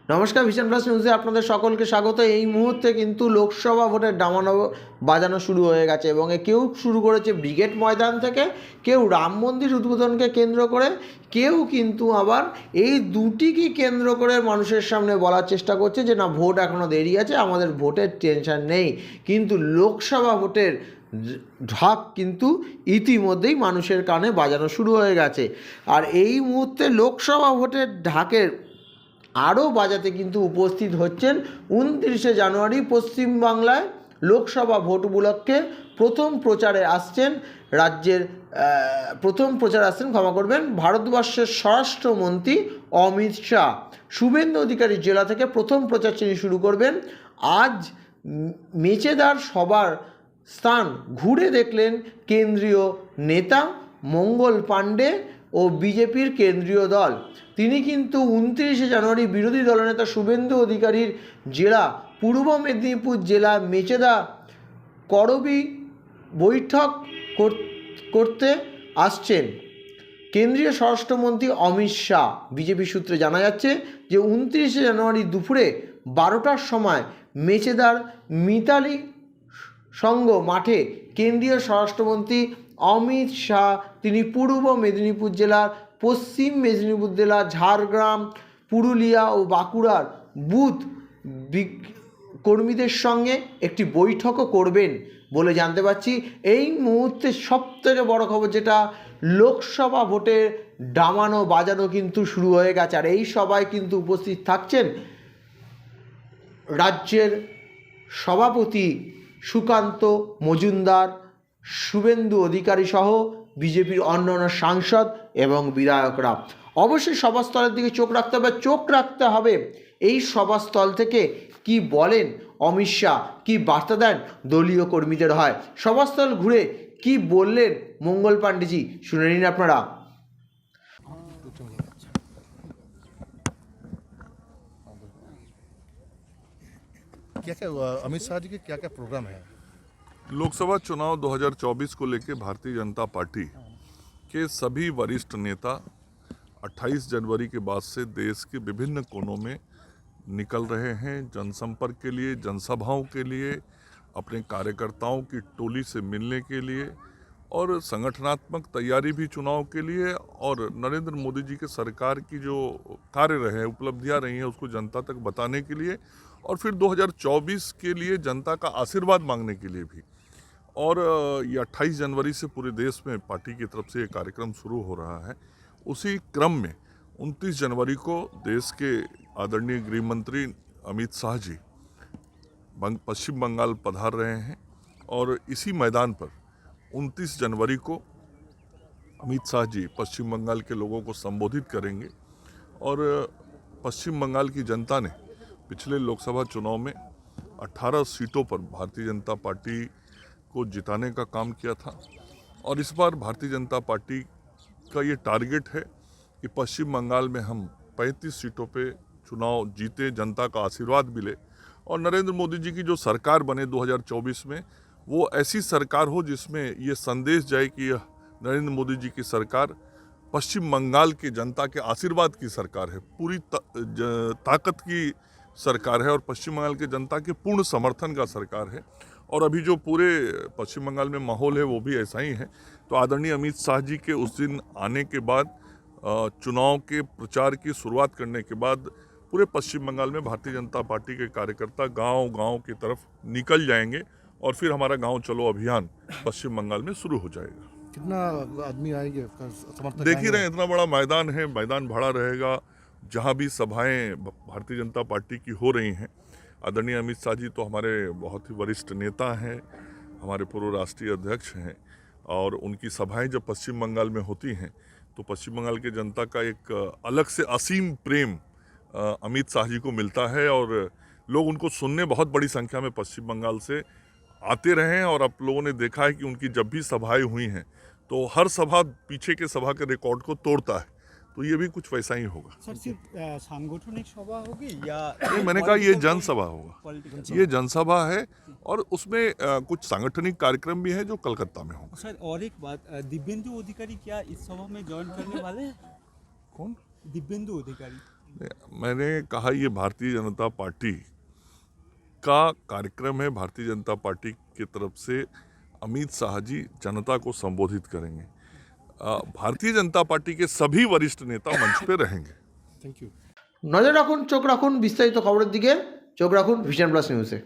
নমস্কার, vision plus নিউজে আপনাদের সকলকে স্বাগত। এই মুহূর্তে কিন্তু লোকসভা ভোটের ডামানো বাজানো শুরু হয়ে গেছে এবং কেউ শুরু করেছে ব্রিগেড ময়দান থেকে, কেউ রাম মন্দির উদ্বোধনকে কেন্দ্র করে, কেউ কিন্তু আবার এই দুটিকে কেন্দ্র করে মানুষের সামনে বলার চেষ্টা করছে যে না, ভোট এখনও দেরি আছে, আমাদের ভোটের টেনশন নেই। কিন্তু লোকসভা ভোটের ঢাক কিন্তু ইতিমধ্যেই মানুষের কানে বাজানো শুরু হয়ে গেছে। আর এই মুহূর্তে লোকসভা ভোটের ঢাকের আরও বাজাতে কিন্তু উপস্থিত হচ্ছেন 29শে জানুয়ারি পশ্চিমবাংলায় লোকসভা ভোট উপলক্ষে প্রথম প্রচারে আসছেন ভারতবর্ষের স্বরাষ্ট্রমন্ত্রী অমিত শাহ। শুভেন্দু অধিকারী জেলা থেকে প্রথম প্রচার তিনি শুরু করবেন। আজ মেচেদার সবার স্থান ঘুরে দেখলেন কেন্দ্রীয় নেতা মঙ্গল পাণ্ডে ও বিজেপির কেন্দ্রীয় দল। তিনি কিন্তু 29শে জানুয়ারি বিরোধী দলনেতা শুভেন্দু অধিকারীর জেলা পূর্ব মেদিনীপুর জেলা মেচেদা করবি বৈঠক করতে আসছেন কেন্দ্রীয় স্বরাষ্ট্রমন্ত্রী অমিত শাহ। বিজেপি সূত্রে জানা যাচ্ছে যে 29শে জানুয়ারি দুপুরে 12টার সময় মেচেদার মিতালি সংঘ মাঠে কেন্দ্রীয় স্বরাষ্ট্রমন্ত্রী অমিত শাহ তিনি পূর্ব মেদিনীপুর জেলার, পশ্চিম মেদিনীপুর জেলা, ঝাড়গ্রাম, পুরুলিয়া ও বাঁকুড়ার বুথ কর্মীদের সঙ্গে একটি বৈঠকও করবেন বলে জানতে পারছি। এই মুহূর্তে সবথেকে বড় খবর যেটা, লোকসভা ভোটের ডামানো বাজানো কিন্তু শুরু হয়ে গেছে। আর এই সভায় কিন্তু উপস্থিত থাকছেন রাজ্যের সভাপতি সুকান্ত মজুমদার, শুভেন্দু অধিকারী সহ বিজেপির অন্যান্য সাংসদ এবং বিধায়করা। অবশ্যই সভাস্থলের দিকে চোখ রাখতে হবে এই সভাস্থল থেকে কি বলেন অমিত শাহ, কী বার্তা দেন দলীয় কর্মীদের হয়, সভাস্থল ঘুরে কি বললেন মঙ্গল পাণ্ডেজি, শুনে নিন আপনারা। क्या क्या अमित शाह जी के क्या क्या प्रोग्राम है? लोकसभा चुनाव 2024 को लेकर भारतीय जनता पार्टी के सभी वरिष्ठ नेता 28 जनवरी के बाद से देश के विभिन्न कोनों में निकल रहे हैं जनसंपर्क के लिए, जनसभाओं के लिए, अपने कार्यकर्ताओं की टोली से मिलने के लिए और संगठनात्मक तैयारी भी चुनाव के लिए, और नरेंद्र मोदी जी के सरकार की जो कार्य रहे हैं, उपलब्धियां रही हैं, उसको जनता तक बताने के लिए, और फिर 2024 के लिए जनता का आशीर्वाद मांगने के लिए भी। और ये 28 जनवरी से पूरे देश में पार्टी की तरफ से ये कार्यक्रम शुरू हो रहा है। उसी क्रम में 29 जनवरी को देश के आदरणीय गृह मंत्री अमित शाह जी पश्चिम बंगाल पधार रहे हैं, और इसी मैदान पर 29 जनवरी को अमित शाह जी पश्चिम बंगाल के लोगों को संबोधित करेंगे। और पश्चिम बंगाल की जनता ने पिछले लोकसभा चुनाव में 18 सीटों पर भारतीय जनता पार्टी को जिताने का काम किया था, और इस बार भारतीय जनता पार्टी का ये टारगेट है कि पश्चिम बंगाल में हम 35 सीटों पे चुनाव जीते, जनता का आशीर्वाद मिले, और नरेंद्र मोदी जी की जो सरकार बने 2024 में, वो ऐसी सरकार हो जिसमें ये संदेश जाए कि यह नरेंद्र मोदी जी की सरकार पश्चिम बंगाल की जनता के आशीर्वाद की सरकार है, पूरी ताकत की सरकार है, और पश्चिम बंगाल की जनता के पूर्ण समर्थन का सरकार है। और अभी जो पूरे पश्चिम बंगाल में माहौल है वो भी ऐसा ही है। तो आदरणीय अमित शाह जी के उस दिन आने के बाद, चुनाव के प्रचार की शुरुआत करने के बाद, पूरे पश्चिम बंगाल में भारतीय जनता पार्टी के कार्यकर्ता गांव-गांव की तरफ निकल जाएंगे, और फिर हमारा गांव चलो अभियान पश्चिम बंगाल में शुरू हो जाएगा। कितना आदमी आएंगे, समर्थक देख ही रहे हैं, इतना बड़ा मैदान है, मैदान भरा रहेगा। जहाँ भी सभाएं भारतीय जनता पार्टी की हो रही हैं, आदरणीय अमित शाह जी तो हमारे बहुत ही वरिष्ठ नेता हैं, हमारे पूर्व राष्ट्रीय अध्यक्ष हैं, और उनकी सभाएं जब पश्चिम बंगाल में होती हैं तो पश्चिम बंगाल की जनता का एक अलग से असीम प्रेम अमित शाह जी को मिलता है, और लोग उनको सुनने बहुत बड़ी संख्या में पश्चिम बंगाल से आते रहे हैं। और आप लोगों ने देखा है कि उनकी जब भी सभाएं हुई हैं तो हर सभा पीछे के सभा के रिकॉर्ड को तोड़ता है, तो ये भी कुछ वैसा ही होगा। सर, सिर्फ सांगठनिक सभा होगी या नहीं, मैंने कहा ये जनसभा होगा, ये जनसभा है, और उसमें कुछ सांगठनिक कार्यक्रम भी है जो कलकत्ता में होगा। सर, और एक बात, दिव्येंदु अधिकारी क्या इस सभा में ज्वाइन करने वाले हैं? कौन? दिव्येंदु अधिकारी मैंने कहा ये भारतीय जनता पार्टी का कार्यक्रम है। भारतीय जनता पार्टी की तरफ से अमित शाह जी जनता को संबोधित करेंगे। भारतीय जनता पार्टी के सभी वरिष्ठ नेता मंच पे रहेंगे। Thank you. নজর রাখুন, চোখ রাখুন বিস্তারিত খবরের দিকে, চোখ রাখুন ভিশন প্লাস নিউজে।